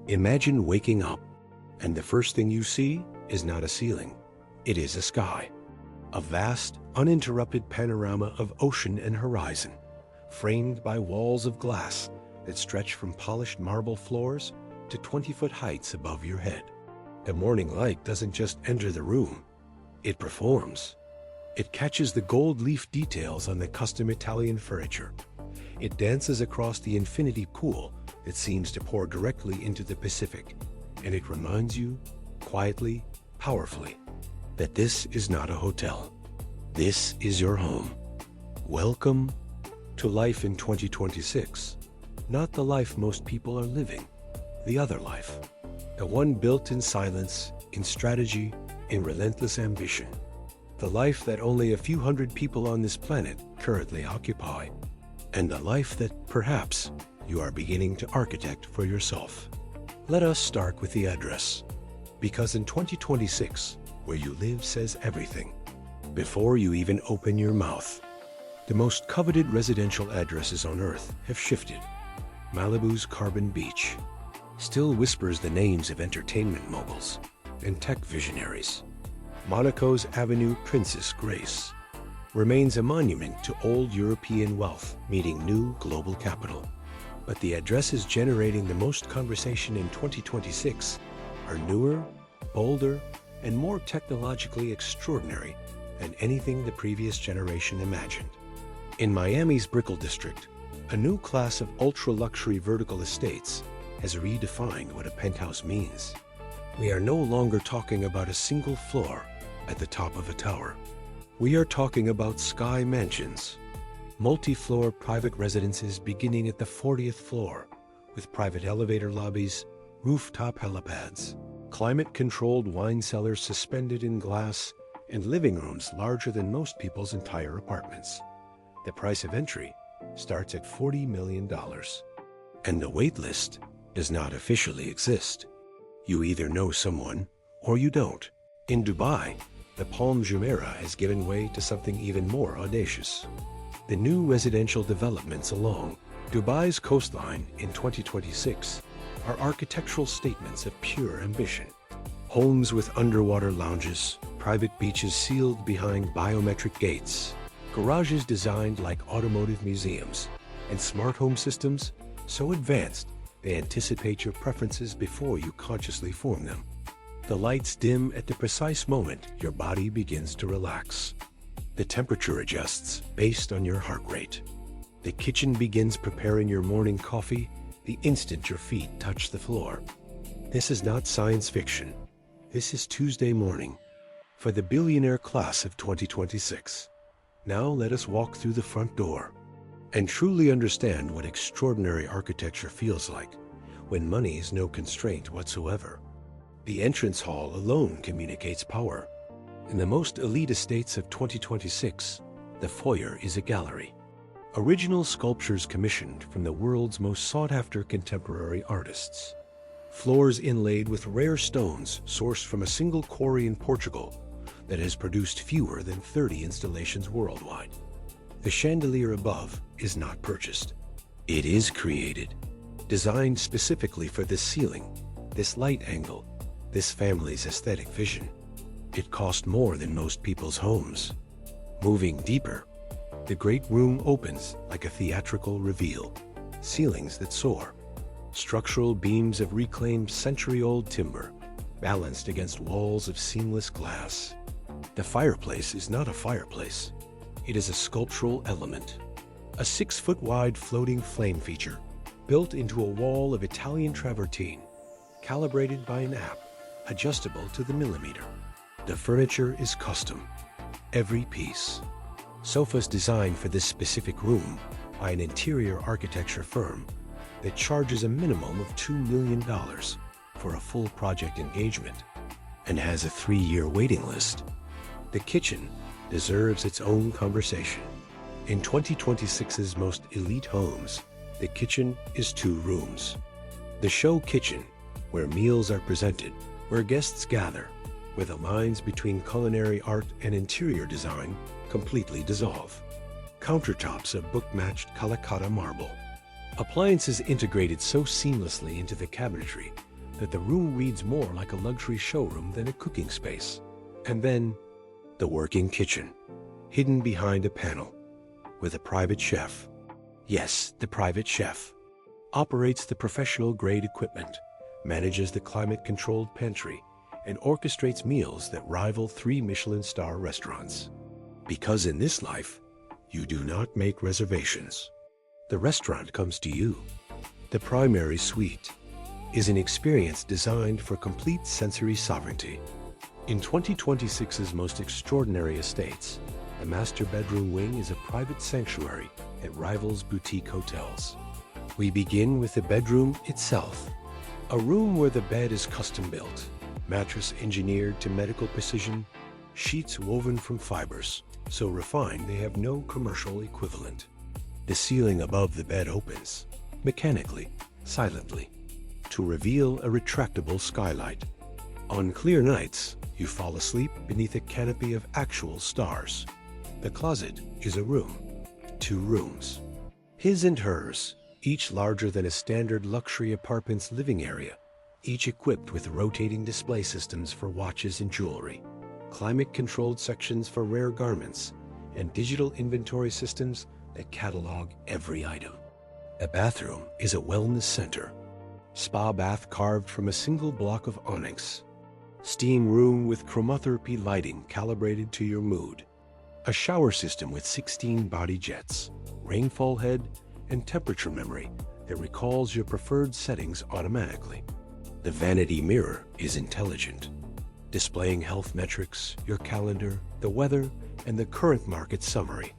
Imagine waking up, and the first thing you see is not a ceiling, it is a sky. A vast, uninterrupted panorama of ocean and horizon, framed by walls of glass that stretch from polished marble floors to 20-foot heights above your head. The morning light doesn't just enter the room, it performs. It catches the gold leaf details on the custom Italian furniture. It dances across the infinity pool that seems to pour directly into the Pacific, and it reminds you, quietly, powerfully, that this is not a hotel. This is your home. Welcome to life in 2026. Not the life most people are living, the other life. The one built in silence, in strategy, in relentless ambition. The life that only a few hundred people on this planet currently occupy. And the life that, perhaps, you are beginning to architect for yourself. Let us start with the address. Because in 2026, where you live says everything. Before you even open your mouth. The most coveted residential addresses on Earth have shifted. Malibu's Carbon Beach still whispers the names of entertainment moguls and tech visionaries. Monaco's Avenue Princess Grace remains a monument to old European wealth meeting new global capital. But the addresses generating the most conversation in 2026 are newer, bolder, and more technologically extraordinary than anything the previous generation imagined. In Miami's Brickell District, a new class of ultra-luxury vertical estates has redefined what a penthouse means. We are no longer talking about a single floor at the top of a tower. We are talking about sky mansions, multi-floor private residences beginning at the 40th floor, with private elevator lobbies, rooftop helipads, climate-controlled wine cellars suspended in glass, and living rooms larger than most people's entire apartments. The price of entry starts at $40 million. And the wait list does not officially exist. You either know someone or you don't. In Dubai, the Palm Jumeirah has given way to something even more audacious. The new residential developments along Dubai's coastline in 2026 are architectural statements of pure ambition. Homes with underwater lounges, private beaches sealed behind biometric gates, garages designed like automotive museums, and smart home systems so advanced they anticipate your preferences before you consciously form them. The lights dim at the precise moment your body begins to relax. The temperature adjusts based on your heart rate. The kitchen begins preparing your morning coffee the instant your feet touch the floor. This is not science fiction. This is Tuesday morning for the Billionaire class of 2026. Now let us walk through the front door and truly understand what extraordinary architecture feels like when money is no constraint whatsoever. The entrance hall alone communicates power. In the most elite estates of 2026, the foyer is a gallery. Original sculptures commissioned from the world's most sought-after contemporary artists. Floors inlaid with rare stones sourced from a single quarry in Portugal that has produced fewer than 30 installations worldwide. The chandelier above is not purchased. It is created, designed specifically for this ceiling, this light angle, this family's aesthetic vision. It cost more than most people's homes. Moving deeper, the great room opens like a theatrical reveal. Ceilings that soar, structural beams of reclaimed century-old timber, balanced against walls of seamless glass. The fireplace is not a fireplace. It is a sculptural element. A 6-foot-wide floating flame feature, built into a wall of Italian travertine, calibrated by an app, adjustable to the millimeter. The furniture is custom, every piece. Sofas designed for this specific room by an interior architecture firm that charges a minimum of $2 million for a full project engagement and has a 3-year waiting list. The kitchen deserves its own conversation. In 2026's most elite homes, the kitchen is 2 rooms. The show kitchen, where meals are presented, where guests gather, where the lines between culinary art and interior design completely dissolve. Countertops of book-matched Calacatta marble. Appliances integrated so seamlessly into the cabinetry that the room reads more like a luxury showroom than a cooking space. And then, the working kitchen, hidden behind a panel, with a private chef. Yes, the private chef operates the professional-grade equipment, manages the climate-controlled pantry, and orchestrates meals that rival 3 Michelin-star restaurants. Because in this life, you do not make reservations. The restaurant comes to you. The primary suite is an experience designed for complete sensory sovereignty. In 2026's most extraordinary estates, the master bedroom wing is a private sanctuary that rivals boutique hotels. We begin with the bedroom itself, a room where the bed is custom-built, mattress engineered to medical precision, sheets woven from fibers, so refined they have no commercial equivalent. The ceiling above the bed opens, mechanically, silently, to reveal a retractable skylight. On clear nights, you fall asleep beneath a canopy of actual stars. The closet is a room, 2 rooms, his and hers, each larger than a standard luxury apartment's living area, each equipped with rotating display systems for watches and jewelry, climate-controlled sections for rare garments, and digital inventory systems that catalog every item. A bathroom is a wellness center, spa bath carved from a single block of onyx, steam room with chromotherapy lighting calibrated to your mood, a shower system with 16 body jets, rainfall head, and temperature memory that recalls your preferred settings automatically. The vanity mirror is intelligent, displaying health metrics, your calendar, the weather, and the current market summary,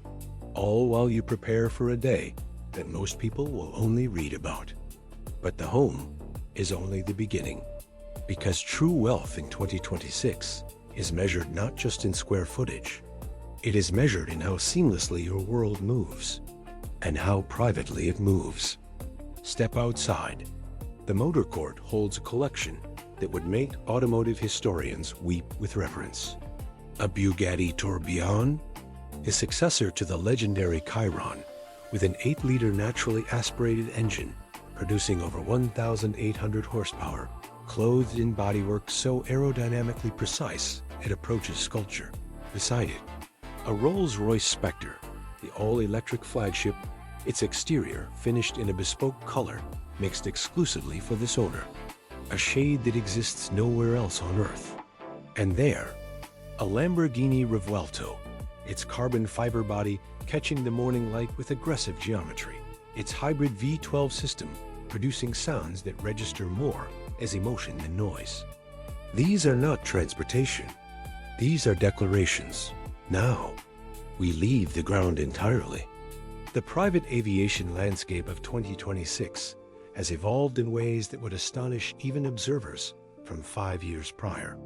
all while you prepare for a day that most people will only read about. But the home is only the beginning, because true wealth in 2026 is measured not just in square footage. It is measured in how seamlessly your world moves, and how privately it moves. Step outside. The motor court holds a collection that would make automotive historians weep with reverence. A Bugatti Tourbillon, a successor to the legendary Chiron, with an 8-liter naturally aspirated engine, producing over 1,800 horsepower, clothed in bodywork so aerodynamically precise it approaches sculpture. Beside it, a Rolls-Royce Spectre, the all-electric flagship, its exterior finished in a bespoke color mixed exclusively for this owner, a shade that exists nowhere else on Earth. And there, a Lamborghini Revuelto, its carbon fiber body catching the morning light with aggressive geometry, its hybrid V12 system producing sounds that register more as emotion than noise. These are not transportation. These are declarations. Now, we leave the ground entirely. The private aviation landscape of 2026 has evolved in ways that would astonish even observers from 5 years prior.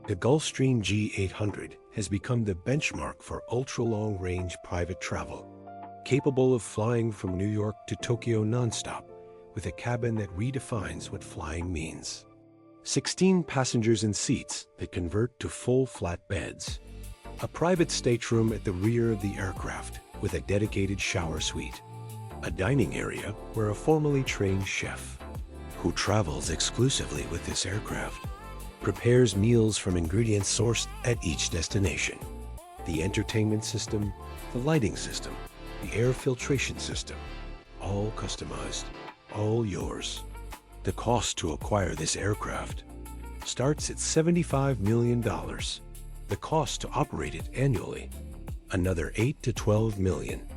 The Gulfstream G800 has become the benchmark for ultra-long-range private travel, capable of flying from New York to Tokyo nonstop with a cabin that redefines what flying means. 16 passengers in seats that convert to full flat beds. A private stateroom at the rear of the aircraft with a dedicated shower suite. A dining area where a formally trained chef, who travels exclusively with this aircraft, prepares meals from ingredients sourced at each destination. The entertainment system, the lighting system, the air filtration system, all customized, all yours. The cost to acquire this aircraft starts at $75 million. The cost to operate it annually, another $8 to $12 million.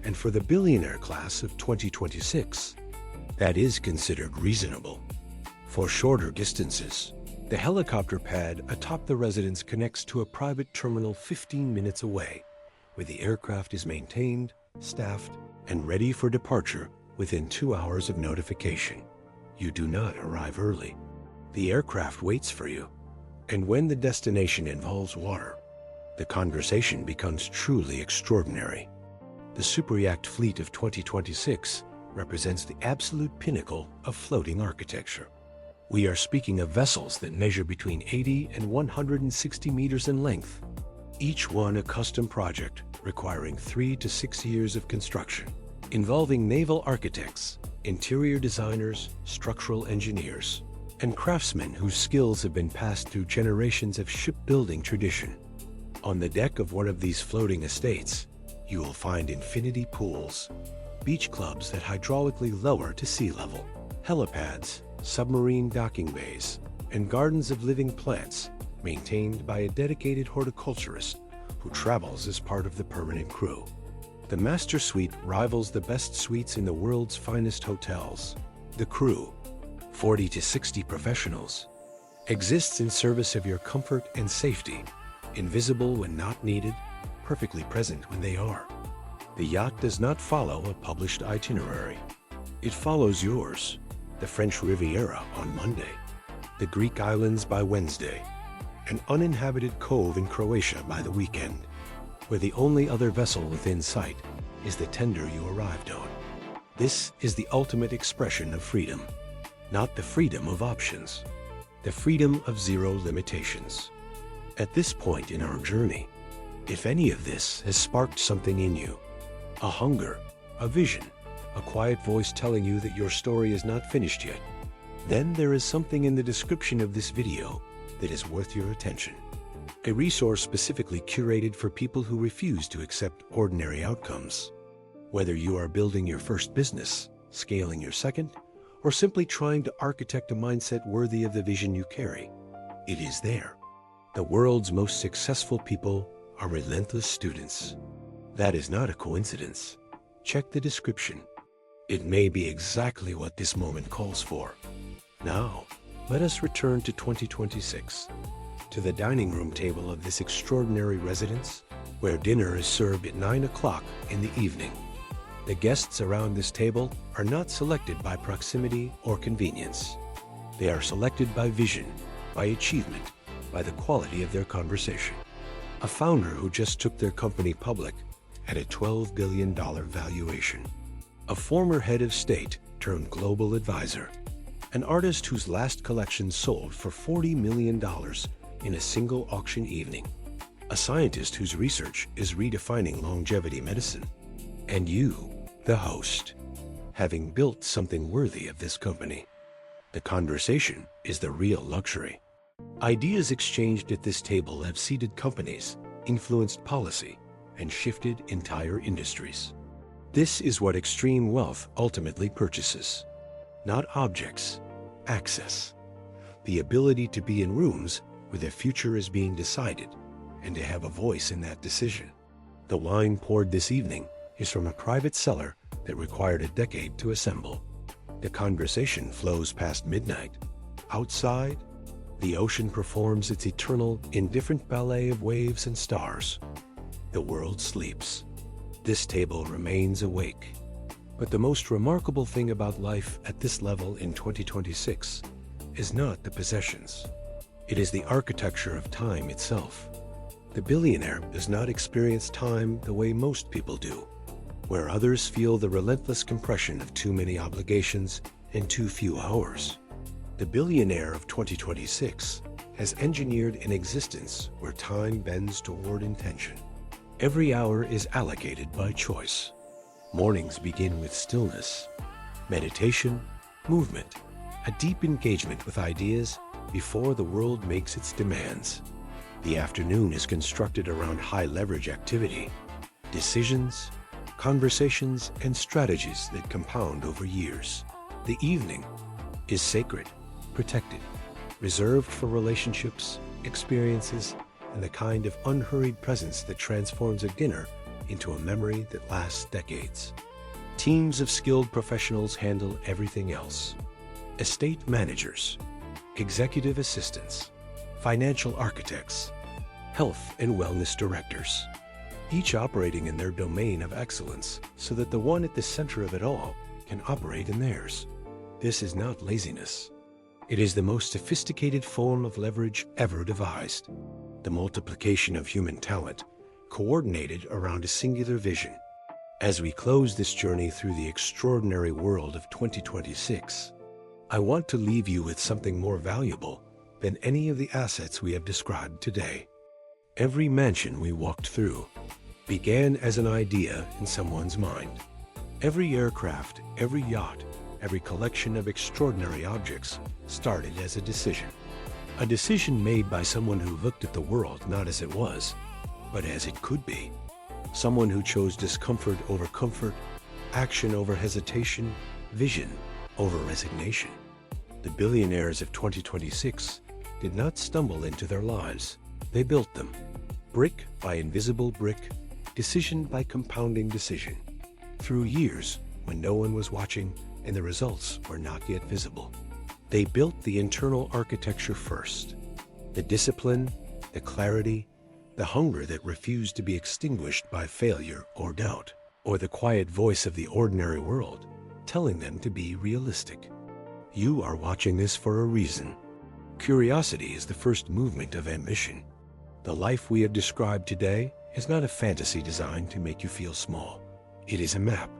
And for the billionaire class of 2026, that is considered reasonable. For shorter distances, the helicopter pad atop the residence connects to a private terminal 15 minutes away, where the aircraft is maintained, staffed, and ready for departure within 2 hours of notification. You do not arrive early. The aircraft waits for you. And when the destination involves water, the conversation becomes truly extraordinary. The superyacht fleet of 2026 represents the absolute pinnacle of floating architecture. We are speaking of vessels that measure between 80 and 160 meters in length, each one a custom project requiring 3 to 6 years of construction, involving naval architects, interior designers, structural engineers, and craftsmen whose skills have been passed through generations of shipbuilding tradition. On the deck of one of these floating estates, you will find infinity pools, beach clubs that hydraulically lower to sea level, helipads, submarine docking bays, and gardens of living plants maintained by a dedicated horticulturist who travels as part of the permanent crew. The master suite rivals the best suites in the world's finest hotels. The crew, 40 to 60 professionals, exists in service of your comfort and safety, invisible when not needed, perfectly present when they are. The yacht does not follow a published itinerary. It follows yours, the French Riviera on Monday, the Greek islands by Wednesday, an uninhabited cove in Croatia by the weekend, where the only other vessel within sight is the tender you arrived on. This is the ultimate expression of freedom, not the freedom of options, the freedom of zero limitations. At this point in our journey, if any of this has sparked something in you, a hunger, a vision, a quiet voice telling you that your story is not finished yet, then there is something in the description of this video that is worth your attention. A resource specifically curated for people who refuse to accept ordinary outcomes. Whether you are building your first business, scaling your second, or simply trying to architect a mindset worthy of the vision you carry, it is there. The world's most successful people are relentless students. That is not a coincidence. Check the description. It may be exactly what this moment calls for. Now, let us return to 2026, to the dining room table of this extraordinary residence, where dinner is served at 9 o'clock in the evening. The guests around this table are not selected by proximity or convenience. They are selected by vision, by achievement, by the quality of their conversation. A founder who just took their company public at a $12 billion valuation. A former head of state turned global advisor. An artist whose last collection sold for $40 million in a single auction evening. A scientist whose research is redefining longevity medicine. And you, the host, having built something worthy of this company. The conversation is the real luxury. Ideas exchanged at this table have seeded companies, influenced policy, and shifted entire industries. This is what extreme wealth ultimately purchases. Not objects, access. The ability to be in rooms where the future is being decided and to have a voice in that decision. The wine poured this evening is from a private cellar that required a decade to assemble. The conversation flows past midnight. Outside, the ocean performs its eternal, indifferent ballet of waves and stars. The world sleeps. This table remains awake. But the most remarkable thing about life at this level in 2026 is not the possessions. It is the architecture of time itself. The billionaire does not experience time the way most people do, where others feel the relentless compression of too many obligations and too few hours. The billionaire of 2026 has engineered an existence where time bends toward intention. Every hour is allocated by choice. Mornings begin with stillness, meditation, movement, a deep engagement with ideas before the world makes its demands. The afternoon is constructed around high-leverage activity, decisions, conversations, and strategies that compound over years. The evening is sacred, protected, reserved for relationships, experiences, and the kind of unhurried presence that transforms a dinner into a memory that lasts decades. Teams of skilled professionals handle everything else. Estate managers, executive assistants, financial architects, health and wellness directors, each operating in their domain of excellence so that the one at the center of it all can operate in theirs. This is not laziness. It is the most sophisticated form of leverage ever devised. The multiplication of human talent, coordinated around a singular vision. As we close this journey through the extraordinary world of 2026, I want to leave you with something more valuable than any of the assets we have described today. Every mansion we walked through began as an idea in someone's mind. Every aircraft, every yacht, every collection of extraordinary objects started as a decision. A decision made by someone who looked at the world not as it was, but as it could be. Someone who chose discomfort over comfort, action over hesitation, vision over resignation. The billionaires of 2026 did not stumble into their lives. They built them, brick by invisible brick, decision by compounding decision, through years when no one was watching and the results were not yet visible. They built the internal architecture first, the discipline, the clarity, the hunger that refused to be extinguished by failure or doubt, or the quiet voice of the ordinary world telling them to be realistic. You are watching this for a reason. Curiosity is the first movement of ambition. The life we have described today is not a fantasy designed to make you feel small. It is a map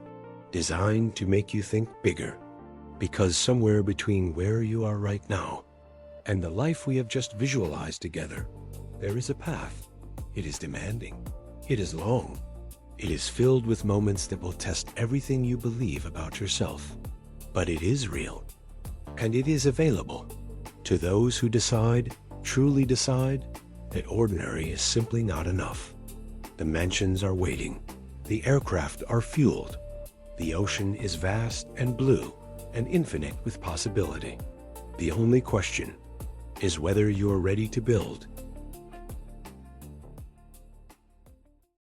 designed to make you think bigger. Because somewhere between where you are right now and the life we have just visualized together, there is a path. It is demanding. It is long. It is filled with moments that will test everything you believe about yourself. But it is real, and it is available to those who decide, truly decide, that ordinary is simply not enough. The mansions are waiting. The aircraft are fueled. The ocean is vast and blue and infinite with possibility. The only question is whether you are ready to build